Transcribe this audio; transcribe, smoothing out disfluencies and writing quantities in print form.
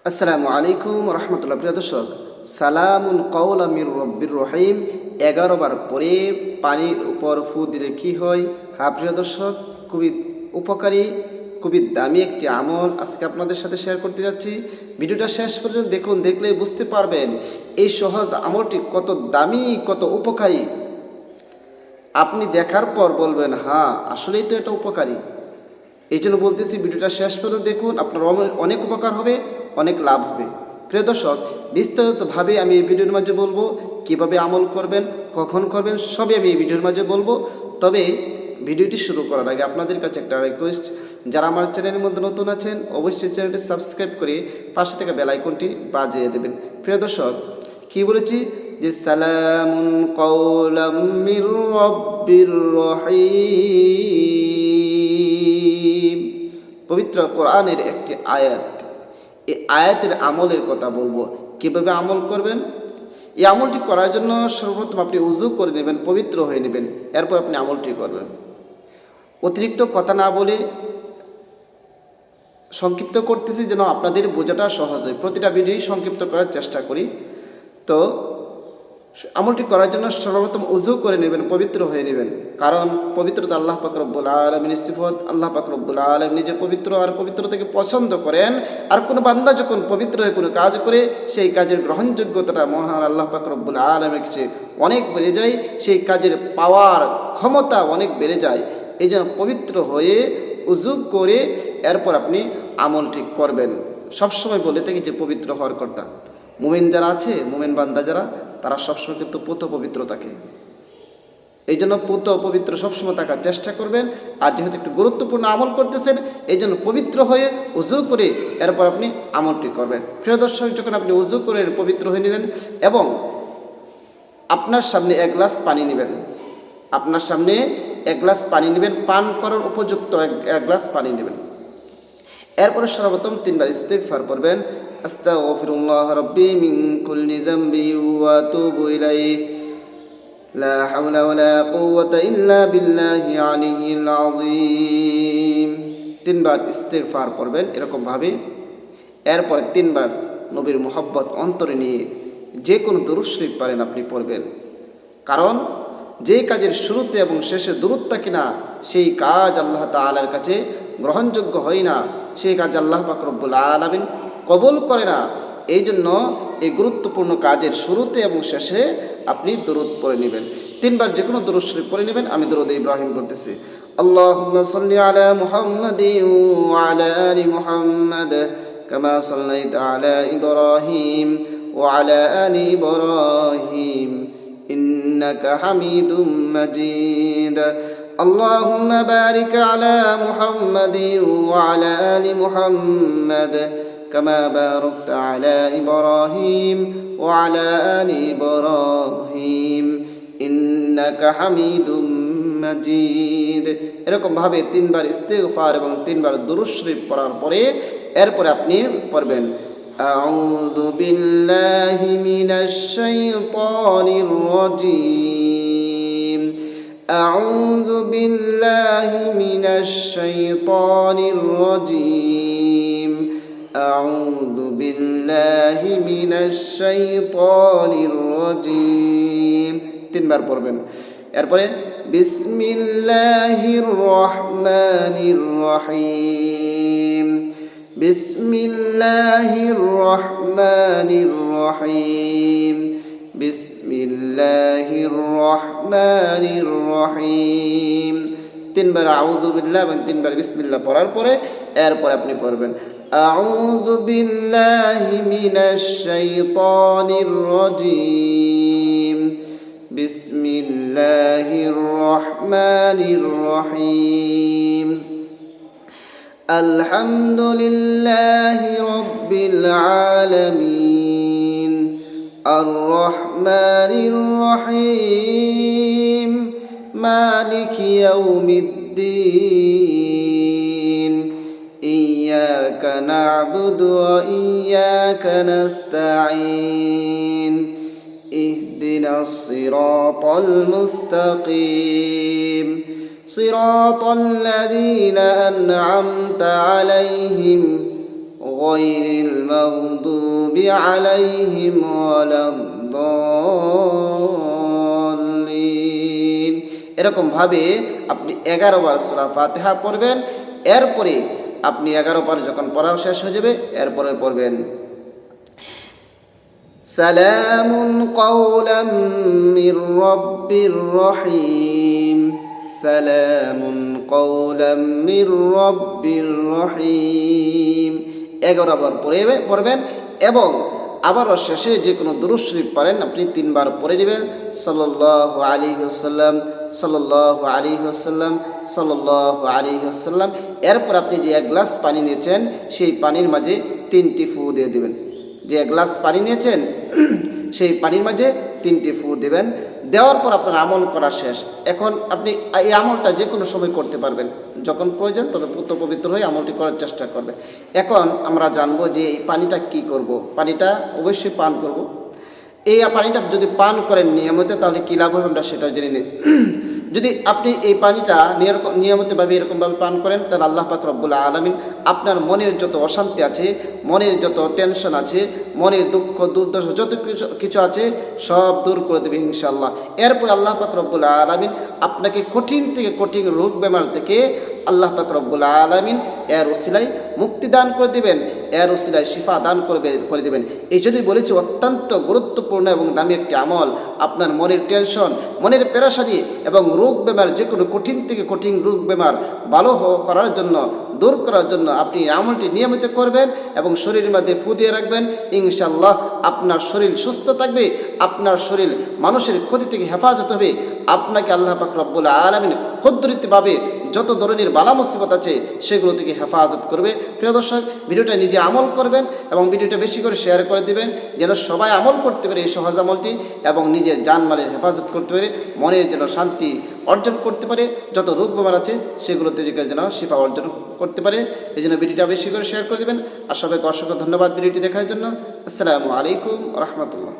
আসসালামু আলাইকুম রহমতুল্লাহ। প্রিয় দর্শক, সালামুন কওলা মির রব্বির রহিম 11 বার পরে পানির উপর ফু দিলে কি হয়? হ্যাঁ প্রিয় দর্শক, খুবই উপকারী, খুবই দামি একটি আমল আজকে আপনাদের সাথে শেয়ার করতে যাচ্ছি। ভিডিওটা শেষ পর্যন্ত দেখুন, দেখলেই বুঝতে পারবেন এই সহজ আমলটি কত দামি, কত উপকারী। আপনি দেখার পর বলবেন হ্যাঁ আসলেই তো এটা উপকারী। এই জন্য বলতেছি ভিডিওটা শেষ পর্যন্ত দেখুন, আপনার অনেক উপকার হবে, অনেক লাভ হবে। প্রিয় দর্শক, বিস্তারিতভাবে আমি এই ভিডিওর মাঝে বলবো, কিভাবে আমল করবেন, কখন করবেন, সবই আমি এই ভিডিওর মাঝে বলবো। তবে ভিডিওটি শুরু করার আগে আপনাদের কাছে একটা রিকোয়েস্ট, যারা আমার চ্যানেলের মধ্যে নতুন আছেন অবশ্যই চ্যানেলটি সাবস্ক্রাইব করে পাশে থেকে বেল আইকনটি বাজিয়ে দেবেন। প্রিয় দর্শক, কি বলেছি যে সালামুন কওলাম মির রব্বির রহিম, পবিত্র কোরআনের একটি আয়াত। এই আয়াতের আমলের কথা বলবো, কিভাবে আমল করবেন। এই আমলটি করার জন্য সর্বপ্রথম আপনি উযু করে নেবেন, পবিত্র হয়ে নেবেন, এরপর আপনি আমলটি করবেন। অতিরিক্ত কথা না বলে সংক্ষিপ্ত করতেছি যেন আপনাদের বোঝাটা সহজ হয়। প্রতিটা ভিডিওই সংক্ষিপ্ত করার চেষ্টা করি। তো আমলটি করার জন্য সর্বপ্রথম উযু করে নেবেন, পবিত্র হয়ে নেবেন। কারণ পবিত্রতা আল্লাহ পাক রব্বুল আলামিনের সিফত। আল্লাহ পাক রব্বুল আলামিন নিজে পবিত্র, আর পবিত্রতাকে পছন্দ করেন। আর কোনো বান্দা যখন পবিত্র হয়ে কোনো কাজ করে, সেই কাজের গ্রহণযোগ্যতাটা মহান আল্লাহ পাক রব্বুল আলামিনের কাছে অনেক বেড়ে যায়, সেই কাজের পাওয়ার ক্ষমতা অনেক বেড়ে যায়। এই জন্য পবিত্র হয়ে উযু করে এরপর আপনি আমলটি করবেন। সবসময় বলে থাকি যে পবিত্র হওয়ার কথা। মুমিন যারা আছে, মুমিন বান্দা যারা, তারা সবসময় কিন্তু পুত পবিত্র থাকে। এই জন্য পুত পবিত্র সবসময় থাকার চেষ্টা করবেন। আর যেহেতু একটু গুরুত্বপূর্ণ আমল করতেছেন, এই জন্য পবিত্র হয়ে উযু করে এরপর আপনি আমলটি করবেন। প্রিয় দর্শক, যখন আপনি উযু করে পবিত্র হয়ে নিলেন এবং আপনার সামনে এক গ্লাস পানি নেবেন, আপনার সামনে এক গ্লাস পানি নেবেন, পান করার উপযুক্ত এক গ্লাস পানি নেবেন। এরপরে সর্বপ্রথম 3 বার ইস্তিগফার করবেন। আস্তাগফিরুল্লাহ রাব্বি মিন কুল্লি যামবি ওয়া আতুবু ইলাইহি লা হাওলা ওয়ালা কুওয়াতা ইল্লা বিল্লাহি আলিয়্যিল আযীম। 3 বার ইস্তিগফার করবেন এরকম ভাবে। এরপরে 3 বার নবীর মুহাব্বত অন্তরে নিয়ে যে কোনো দুরূদ শরীফ পারেন আপনি পড়বেন। কারণ যে কাজের শুরুতে এবং শেষে দুরূদ থাকে না, সেই কাজ আল্লাহ তাআলার কাছে গ্রহণযোগ্য হয় না, সেই কাজ আল্লাহ পাক রব্বুল আলামিন কবুল করে না। এই জন্য এই গুরুত্বপূর্ণ কাজের শুরুতে এবং শেষে আপনি দুরূদ পড়ে নেবেন। 3 বার যে কোনো দুরূদ শরীফ পড়ে নেবেন। আমি দুরূদ ইব্রাহিম করতেছি। আল্লাহুম্মা সাল্লি আলা মুহাম্মাদিন ওয়া আলা আলি মুহাম্মাদ কামা সাল্লাইতা আলা ইব্রাহিম ওয়া আলা আলি ইব্রাহিম ইন্নাকা হামিদুম মাজিদ। اللهم بارك على محمد وعلى آل محمد كما باركت على إبراهيم وعلى آل إبراهيم إنك حميد مجيد। এরকম ভাবে 3 বার ইস্তিগফার এবং 3 বার দুরূদ শরীফ পড়ার পরে এরপরে আপনি পড়বেন আউযু বিল্লাহি মিনাশ শাইতানির রাজীম। أعوذ بالله من الشيطان الرجيم أعوذ بالله من الشيطان الرجيم 3 বার পড়বেন। এরপরে বিসমিল্লাহির রহমানির রহিম বিসমিল্লাহির রহমানির রহিম বিসমিল্লাহির রহমানির রহিম। 3 বার আউযু বিল্লাহ এবং 3 বার বিসমিল্লাহ পড়ার পরে এরপর আপনি পড়বেন আউযু বিল্লাহি মিনাশ শাইতানির রাজীম বিসমিল্লাহির রহমানির রহিম আলহামদুলিল্লাহি রাব্বিল আলামিন الرحمن الرحيم مالك يوم الدين إياك نعبد وإياك نستعين اهدنا الصراط المستقيم صراط الذين أنعمت عليهم গায়রিল মাগদুবি আলাইহিম ওয়ালাদ-দাল্লিন। এরকম ভাবে আপনি 11 বার সূরা ফাতিহা পড়বেন। এরপরে আপনি 11 বার যখন পড়া শেষ হয়ে যাবে এরপরে পড়বেন সালামুন কাওলাম মির রাব্বির রহিম, সালামুন কাওলাম মির রাব্বির রহিম। 11 বার পড়বেন এবং আবারও শেষে যে কোনো দুরূদ শরীফ পড়েন আপনি 3 বার পড়ে নেবেন সাল্লাল্লাহু আলাইহি ওয়াসাল্লাম, সাল্লাল্লাহু আলাইহি ওয়াসাল্লাম, সাল্লাল্লাহু আলাইহি ওয়াসাল্লাম। এরপর আপনি যে 1 গ্লাস পানি নিয়েছেন সেই পানির মাঝে 3টি ফু দিয়ে দিবেন। যে 1 গ্লাস পানি নিয়েছেন সেই পানির মাঝে 3টি ফু দেবেন। দেওয়ার পর আপনার আমল করা শেষ। এখন আপনি এই আমলটা যে কোনো সময় করতে পারবেন, যখন প্রয়োজন তবে পুত পবিত্র হয়ে আমলটি করার চেষ্টা করবে। এখন আমরা জানবো যে এই পানিটা কি করব। পানিটা অবশ্যই পান করব। এই পানিটা যদি পান করেন নিয়মিত তাহলে কী লাভ হবে আমরা সেটা জেনে নিই। যদি আপনি এই পানিটা নিয়মিতভাবে এরকমভাবে পান করেন তাহলে আল্লাহ পাক রব্বুল আলামিন আপনার মনের যত অশান্তি আছে, মনের যত টেনশন আছে, মনের দুঃখ দুর্দশা যত কিছু আছে সব দূর করে দেবে ইনশাআল্লাহ। এরপর আল্লাহ পাক রব্বুল আলামিন আপনাকে কঠিন থেকে কঠিন রোগ বেমার থেকে আল্লাহ পাক রব্বুল আলামিন এর ওসিলায় মুক্তি দান করে দিবেন, এর ওসিলায় শিফা দান করে দিবেন। এই জন্যই বলেছি অত্যন্ত গুরুত্বপূর্ণ এবং দামি একটি আমল। আপনার মনের টেনশন, মনের পেরেশানি এবং রোগ বেমার যে কোনো কঠিন থেকে কঠিন রোগ বেমার ভালো করার জন্য, দূর করার জন্য আপনি আমলটি নিয়মিত করবেন এবং শরীরের মধ্যে ফু দিয়ে রাখবেন। ইনশাআল্লাহ আপনার শরীর সুস্থ থাকবে, আপনার শরীর মানুষের ক্ষতি থেকে হেফাজত হবে। আপনাকে আল্লাহ পাক রব্বুল আলামিন পদ্ধতিভাবে যত ধরনের বালা মুসিবত আছে সেগুলো থেকে হেফাজত করবে। প্রিয় দর্শক, ভিডিওটা নিজে আমল করবেন এবং ভিডিওটা বেশি করে শেয়ার করে দিবেন যেন সবাই আমল করতে পারে এই সহজ আমলটি এবং নিজের জানমালের হেফাজত করতে পারে, মনের যেন শান্তি অর্জন করতে পারে, যত রোগ বেমার আছে সেগুলো থেকে যেন শিফা অর্জন করতে পারে। এই জন্য ভিডিওটা বেশি করে শেয়ার করে দেবেন। আর সবাইকে অসংখ্য ধন্যবাদ ভিডিওটি দেখার জন্য। আসসালামু আলাইকুম রহমতুল্লাহ।